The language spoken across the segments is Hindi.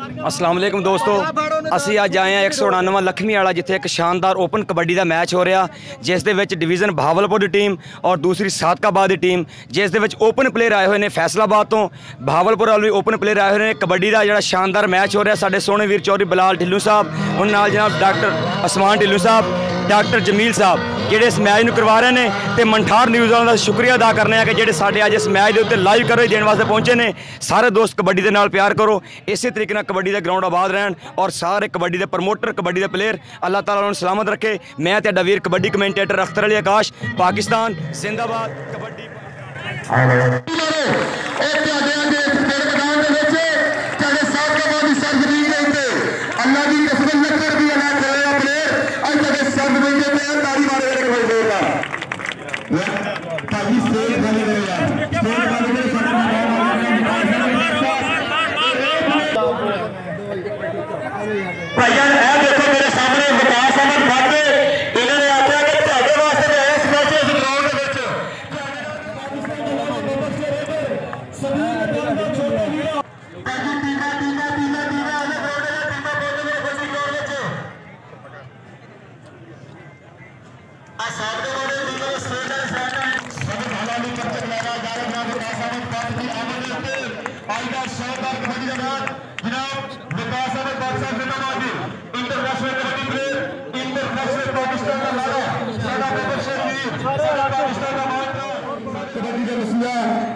अस्सलाम वालेकुम दोस्तों, ਅਸੀਂ ਅੱਜ ਆਏ ਹਾਂ 199 ਲਖਮੀ ਵਾਲਾ, ਜਿੱਥੇ ਇੱਕ ਸ਼ਾਨਦਾਰ ਓਪਨ ਕਬੱਡੀ ਦਾ ਮੈਚ ਹੋ ਰਿਹਾ, ਜਿਸ ਦੇ ਵਿੱਚ ਡਿਵੀਜ਼ਨ ਬਹਾਵਲਪੁਰ ਦੀ ਟੀਮ ਔਰ ਦੂਸਰੀ ਸਾਦਕਾਬਾਦ ਦੀ ਟੀਮ, ਜਿਸ ਦੇ ਵਿੱਚ ਓਪਨ ਪਲੇਅਰ ਆਏ ਹੋਏ ਨੇ ਫੈਸਲਾਬਾਦ ਤੋਂ। ਬਹਾਵਲਪੁਰ ਵਾਲ ਵੀ ਓਪਨ ਪਲੇਅਰ ਆਏ ਹੋਏ ਨੇ। ਕਬੱਡੀ ਦਾ ਜਿਹੜਾ ਸ਼ਾਨਦਾਰ ਮੈਚ ਹੋ ਰਿਹਾ, ਸਾਡੇ ਸੋਹਣੇ ਵੀਰ ਚੌਧਰੀ ਬਲਾਲ ਢਿੱਲੋਂ ਸਾਹਿਬ, ਉਹਨਾਂ ਨਾਲ ਜਨਾਬ ਡਾਕਟਰ ਅਸਮਾਨ ਢਿੱਲੋਂ ਸਾਹਿਬ, डॉक्टर जमील साहब ਜਿਹੜੇ ਇਸ ਮੈਚ ਨੂੰ ਕਰਵਾ ਰਹੇ ਨੇ, ਤੇ ਮੰਠਾਰ ਨਿਊਜ਼ ਵਾਲਿਆਂ ਦਾ ਸ਼ੁਕਰੀਆ ਅਦਾ ਕਰਨੇ ਆ ਕਿ ਜਿਹੜੇ ਸਾਡੇ ਅੱਜ ਇਸ ਮੈਚ ਦੇ ਉੱਤੇ ਲਾਈਵ ਕਵਰੇਜ ਦੇਣ ਵਾਸਤੇ ਪਹੁੰਚੇ ਨੇ। ਸਾਰੇ ਦੋਸਤ ਕਬੱਡੀ ਦੇ ਨਾਲ ਪਿਆਰ ਕਰੋ, ਇਸੇ ਤਰੀਕੇ ਨਾਲ ਕਬੱਡੀ ਦਾ ਗਰਾਊਂਡ ਆਬਾਦ ਰਹਿਣ, ਔਰ ਸਾਰੇ ਕਬੱਡੀ ਦੇ ਪ੍ਰਮੋਟਰ, ਕਬੱਡੀ ਦੇ ਪਲੇਅਰ, ਅੱਲਾਹ ਤਾਲਾ ਉਹਨਾਂ ਨੂੰ ਸਲਾਮਤ ਰੱਖੇ। ਮੈਂ ਤੁਹਾਡਾ ਵੀਰ ਕਬੱਡੀ ਕਮੈਂਟੇਟਰ ਅਖਤਰ ਅਲੀ ਆਕਾਸ਼, ਪਾਕਿस्तान जिंदाबाद कबड्डी।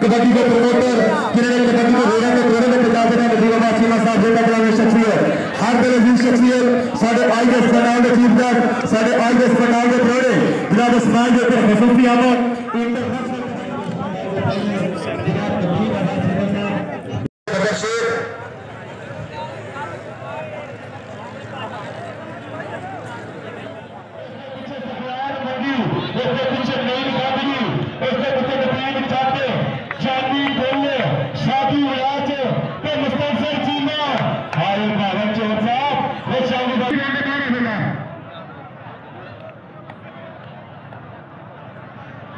कबड्डी के प्रमोटर जिन्होंने कबड्डी को होना के थोड़े में पचास ने नजीब सीमा साहब जिनका बड़ा शख्सियत हर तरह की शख्सियत साढ़े आईएएस पटाल के चीफ जज साढ़े आईएएस पटाल के थोड़े जनाब उस्मान के ऊपर खसूसी आमद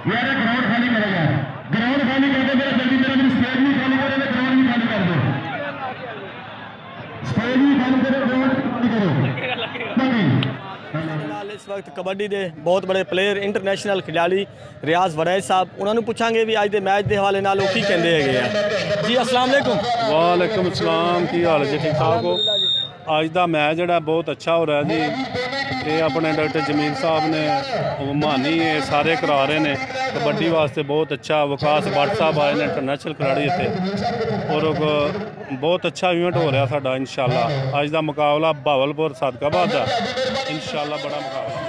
यार ग्राउंड खाली करेगा, ग्राउंड खाली कर दो, मेरा जल्दी मेरा स्टेज भी खाली करो, ग्राउंड भी खाली कर दो, स्टेज भी खाली करो, ग्राउंड खाली करो। इस वक्त कबड्डी के बहुत बड़े प्लेयर इंटरनेशनल खिलाड़ी रियाज वरैज साहब, उन्होंने पूछांगे भी अज के मैच के हवाले नाल की कहते हैं जी। अस्सलाम वालेकुम। वालेकुम सलाम, की हाल जी? ठीक ठाक हो? अज का मैच जोड़ा बहुत अच्छा हो रहा है जी। ये अपने डॉक्टर जमील साहब ने मानी ये सारे करा रहे हैं कबड्डी वास्ते, बहुत अच्छा। विकास भट्ट साहब आए ने इंटरनेशनल खिलाड़ी इतने, और बहुत अच्छा इवेंट हो रहा साडा। इंशाल्लाह अज का मुकाबला बहावलपुर सादकाबाद का, इंशाल्लाह बड़ा मुकाबला।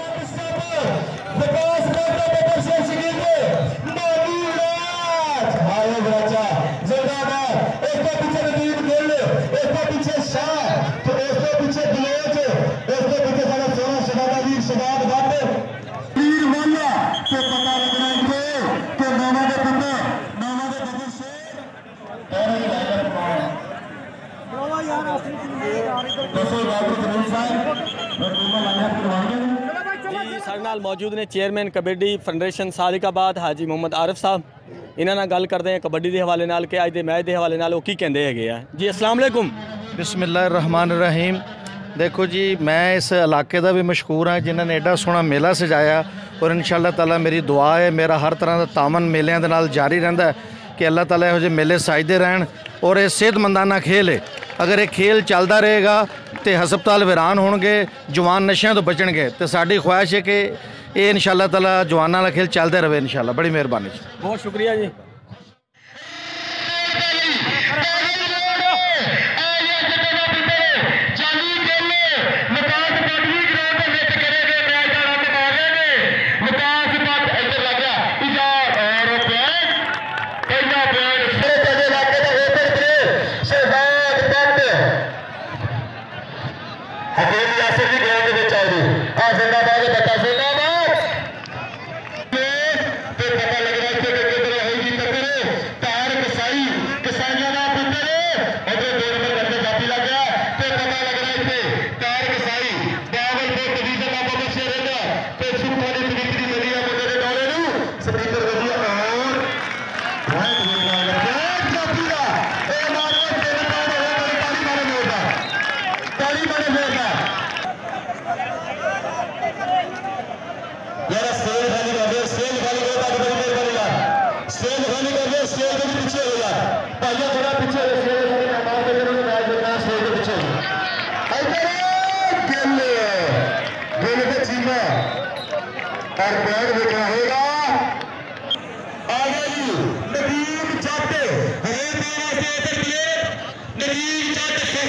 मौजूद ने चेयरमैन कबड्डी फेडरेशन सादिकाबाद हाजी मोहम्मद आरिफ साहब, इन्होंने गल करते हैं कबड्डी के हवाले नाल के अज के मैच के हवाले नाल की कहते हैं जी। अस्सलाम वालेकुम। बिस्मिल्लाहिर्रहमानिर्रहीम। देखो जी, मैं इस इलाके का भी मशहूर हाँ जिन्होंने एडा सोहना मेला सजाया, और इंशाअल्लाह ताला मेरी दुआ है, मेरा हर तरह का तामन मेलों के नाल जारी रहता है कि अल्लाह ताला इहो जिहे मेले सजदे रहन। और ये सेहतमंदाना खेल है, अगर ये खेल चलता रहेगा तो हस्पताल वीरान होंगे, जवान नशे तो बचणगे। तो साडी ख्वाहिश है कि ये इंशाअल्लाह ताला जवानों का खेल चलते रहे इंशाअल्लाह। बड़ी मेहरबानी, बहुत शुक्रिया जी।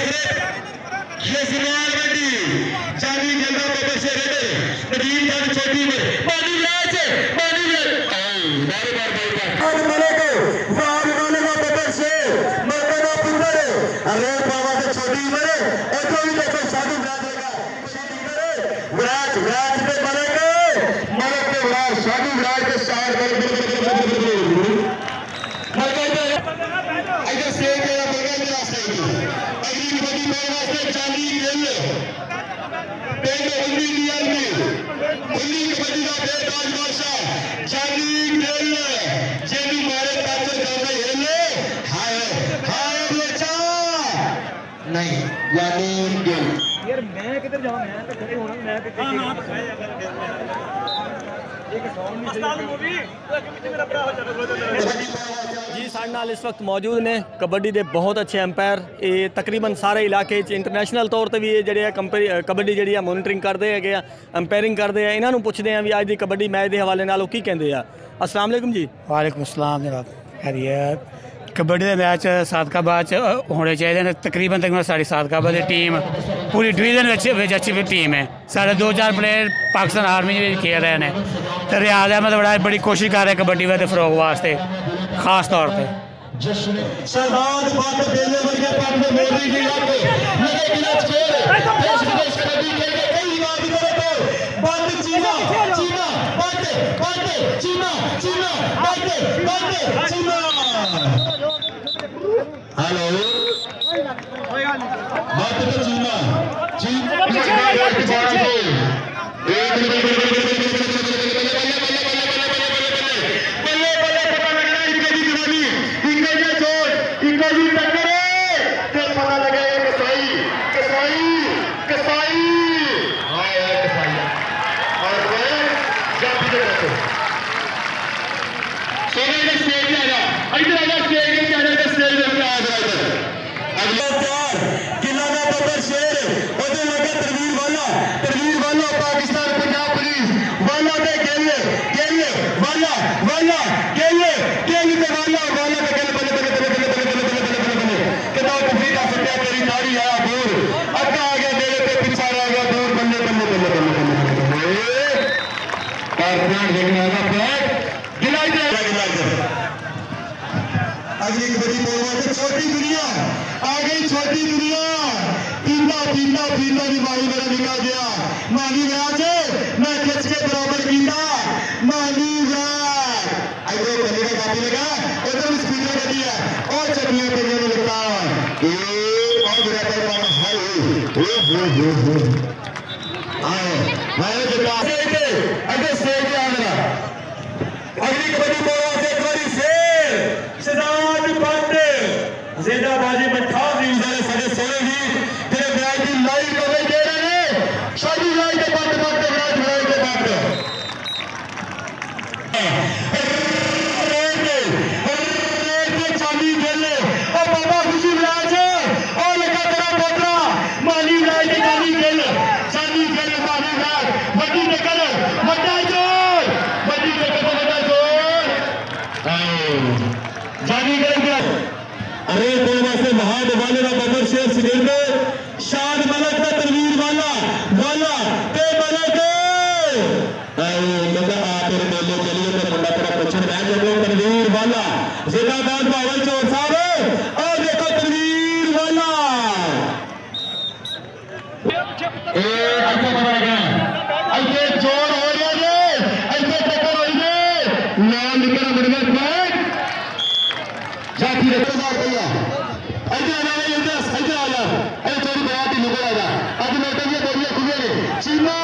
ये सिरवाल मंडी जानी गंगा बाबा से रेडे नदीम खान छोटी में पानी मैच बार आज मले को वार वाले का बाबा से मरना पुंदर अरे बाबा से छोटी में एक भी देखो साधु राज लगा छोटी में विराज विराज पे मरे के विराज साधु विराज के साथ इधर से मेरा बगल में रास्ते अगली बड़ी मेरे रास्ते चांदी खेल पेड़ उंगली नियर में उंगली कबड्डी का बेताज बादशाह चांदी खेल जेनी मारे काचर गांव में खेल हाय हाय बच्चा नहीं यानी गेम यार मैं किधर जाऊं मैं तो खड़े होना मैं तो जी साढ़े नाल इस वक्त मौजूद ने कबड्डी के बहुत अच्छे अंपायर ये तकरीबन सारे इलाके इंटरनेशनल तौर पर भी ये जड़े कबड्डी जी मोनिटरिंग करते है अंपायरिंग करते हैं इन्हों पुछते हैं भी अज की कबड्डी मैच के हवाले नाल की कहते हैं। अस्सलाम वालेकुम जी। वालेकुम अस्सलाम जनाब खैरियत। कबड्डी के मैच सादकाबाद होने चाहिए तकरीबन साड़ी सादकाबाद की टीम पूरी डिवीजन अच्छी टीम है साढ़े 2-4 प्लेयर पाकिस्तान आर्मी खेल रहे हैं तो रियाज अहमद बड़ा बड़ी कोशिश कर रहे हैं कबड्डी में फरोग वास्ते खास तौर पर हेलो बात तो चीना पाकिस्तान पंजाब पुलिस वाला दे गेले गेले वाला वाला गेले गेले ते वाला वाला ते गेले बल्ले बल्ले बल्ले बल्ले बल्ले बल्ले बल्ले बल्ले कितना तफरीका सत्या तेरी नाड़ी है दूर अग्गा आ गया गेले पे पीछे आ गया दूर बल्ले बल्ले बल्ले बल्ले पर ध्यान देखना है प्लेट गिलाई दे अगली कबड्डी बोलवा से छोटी दुनिया आ गई छोटी दुनिया पींदा पींदा पींदा दी भाई मेरा निकल गया मानी व्याज मैं खिंच के बराबर पींदा मानी व्याज आइए पहले का काफी लगा उधर स्पीकर गई है और चटनियां पे ये लगता ये और मेरा पर मानो हाय हो आए मैं जगह अगर से क्या मेरा अगली कबड्डी बोलवा से एक बारी शेर सिद्धार्थ पांडे जिंदाबाजी में ठाक दी सारे सारे सोने ही तेरे ब्याज की लाइव कवरेज दे रहे हैं शादी लाइव के बाद ब्याज लाइव के बाद चांदी खेले और बाबा खुशी ब्याज और लगा तेरा पोतरा माली लाइव की चांदी खेले माली ब्याज बड़ी निकल बड़ा जोर बड़ी निकल बड़ा जोर जानी करेंगे अरे बोलवा से महान वाले का बबर शेर सिलेंडर शान मलक का तनवीर वाला वाला ते मलक लगा आप मेले चलिए तो बंदा तेरा पछन रह जाओ तनवीर वाला जिंदाबाद बावल चोर साहब और देखो तनवीर वाला ए ऐसे बनेगा ऐसे जोर हो गया ये ऐसे टक्कर हो गई नाम निकल बड़े बैठ जाती रखो मार दिया ऐसे आना है ऐसे आना ऐसे थोड़ी बात ही निकल आना अब नोट ये बोलिए खुले चीना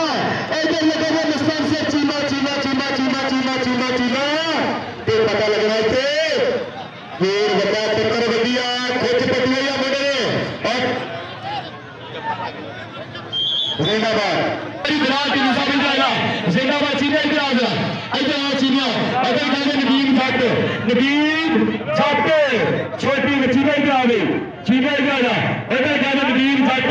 ऐसे लगे मुस्तान से चीना चीना चीना चीना चीना चीना चीना फिर पता लगना है फिर बता टक्कर बढ़िया खोज पटिया या बड़े और जिंदाबाद विराट की निशा मिल जाएगा जिंदाबाद चीना इधर आ जा ऐसे आओ चीना ऐसे जाने नदीम छाट छोटी चीना इधर आ गई चीना इधर आ जा इधर जाना नदीम छाट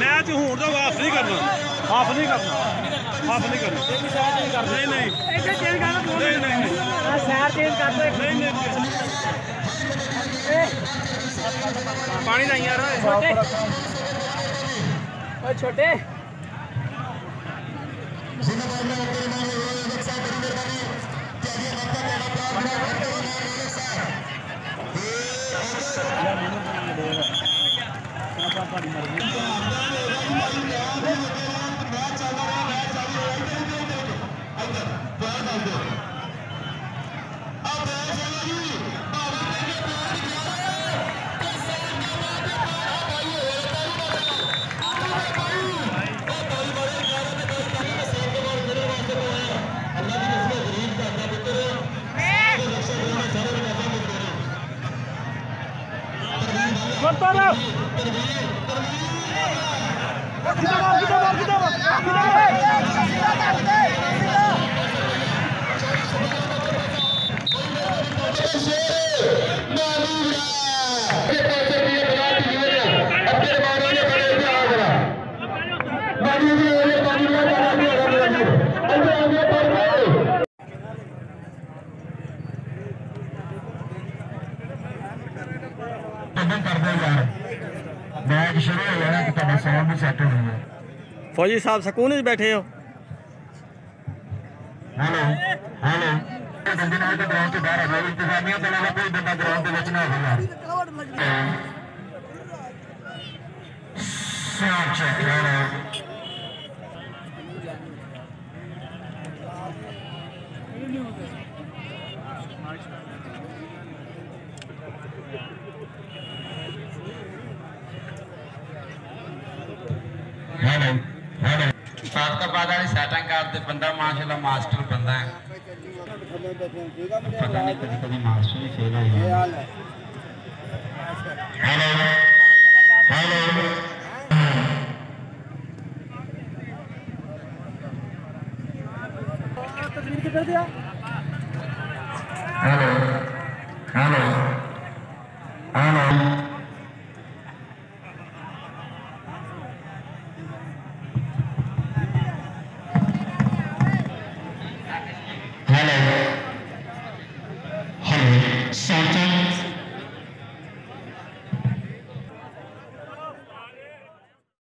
मैच हूं तो हाफ नहीं करना, हाफ नहीं करना, हाफ नहीं करना, नहीं नहीं नहीं नहीं पानी नहीं आ रहा है छोटे फौजी साहब सुकून में बैठे हो। हेलो हेलो बंदे नाल तो ग्राउंड से बाहर आ जाओ, इंतजामिया के अलावा कोई बंदा ग्राउंड के विच ना होगा। Sound check hello hello hello सात का बाद वाली सेटिंग करते बंदा माशाल्लाह मास्टर बंदा है, पता नहीं कभी कभी मास्टर ही फेल हो जाए। Hello hello hello hello